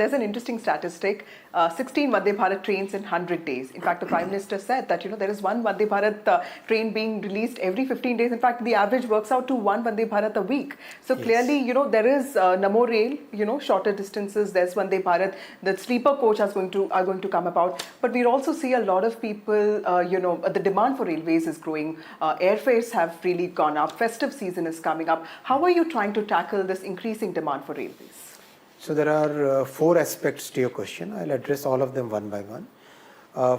There's an interesting statistic, 16 Vande Bharat trains in 100 days. In fact, the Prime Minister said that, there is one Vande Bharat train being released every 15 days. In fact, the average works out to one Vande Bharat a week. So clearly, there is Namo Rail, shorter distances. There's Vande Bharat. The sleeper coach are going to come about. But we also see a lot of people, the demand for railways is growing. Airfares have really gone up. Festive season is coming up. How are you trying to tackle this increasing demand for railways? So there are 4 aspects to your question. I'll address all of them one by one.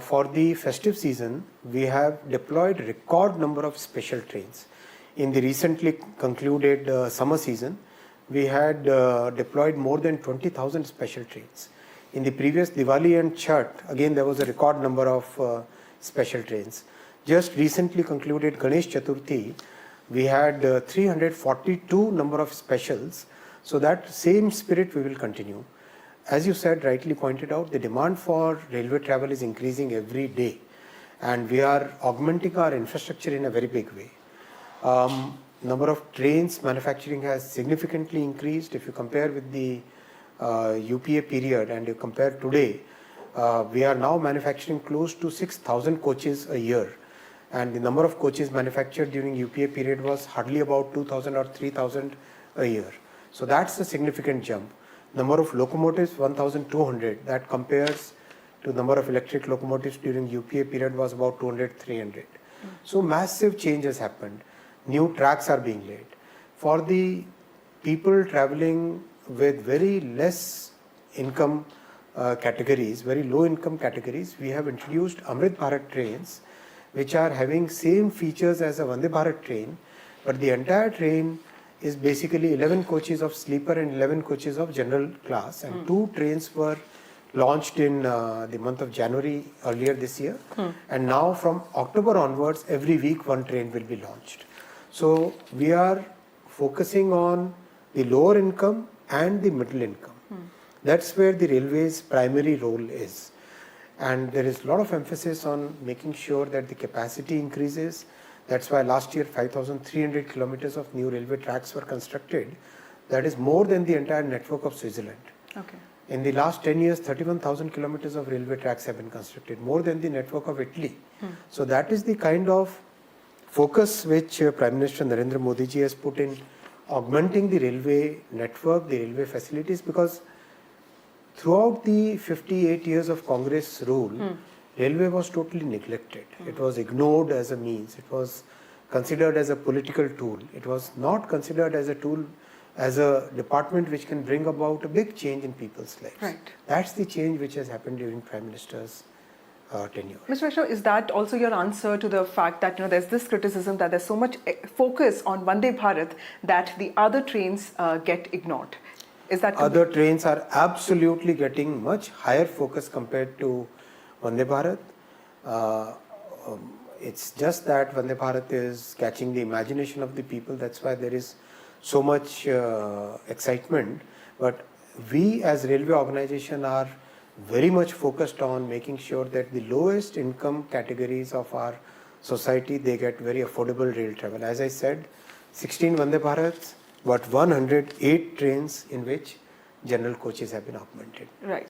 For the festive season, we have deployed record number of special trains. In the recently concluded summer season, we had deployed more than 20,000 special trains. In the previous Diwali and Chhath, again there was a record number of special trains. Just recently concluded Ganesh Chaturthi, we had 342 number of specials. So that same spirit we will continue. As you said, rightly pointed out, the demand for railway travel is increasing every day, and we are augmenting our infrastructure in a very big way. Number of trains manufacturing has significantly increased. If you compare with the UPA period and you compare today, we are now manufacturing close to 6,000 coaches a year, and the number of coaches manufactured during UPA period was hardly about 2,000 or 3,000 a year. So that's a significant jump. Number of locomotives, 1,200. That compares to number of electric locomotives during UPA period was about 200, 300. So massive change has happened. New tracks are being laid. For the people traveling with very less income categories, very low income categories, we have introduced Amrit Bharat trains, which are having same features as a Vande Bharat train, but the entire train is basically 11 coaches of sleeper and 11 coaches of general class, and 2 trains were launched in the month of January earlier this year, and now from October onwards every week 1 train will be launched. So we are focusing on the lower income and the middle income. That's where the railway's primary role is, and there is a lot of emphasis on making sure that the capacity increases. That's why last year 5,300 kilometers of new railway tracks were constructed. That is more than the entire network of Switzerland. Okay. In the last 10 years, 31,000 kilometers of railway tracks have been constructed, more than the network of Italy. So that is the kind of focus which Prime Minister Narendra Modi ji has put in augmenting the railway network, the railway facilities, because throughout the 58 years of Congress rule, railway was totally neglected. It was ignored as a means. It was considered as a political tool. It was not considered as a tool, as a department which can bring about a big change in people's lives. Right. That's the change which has happened during Prime Minister's tenure. Mr. Vaishnaw, is that also your answer to the fact that there's this criticism that there's so much focus on Vande Bharat that the other trains get ignored? Is that other trains are absolutely getting much higher focus compared to Vande Bharat. It's just that Vande Bharat is catching the imagination of the people. That's why there is so much excitement. But we as railway organization are very much focused on making sure that the lowest income categories of our society, they get very affordable rail travel. As I said, 16 Vande Bharats, but 108 trains in which general coaches have been augmented. Right.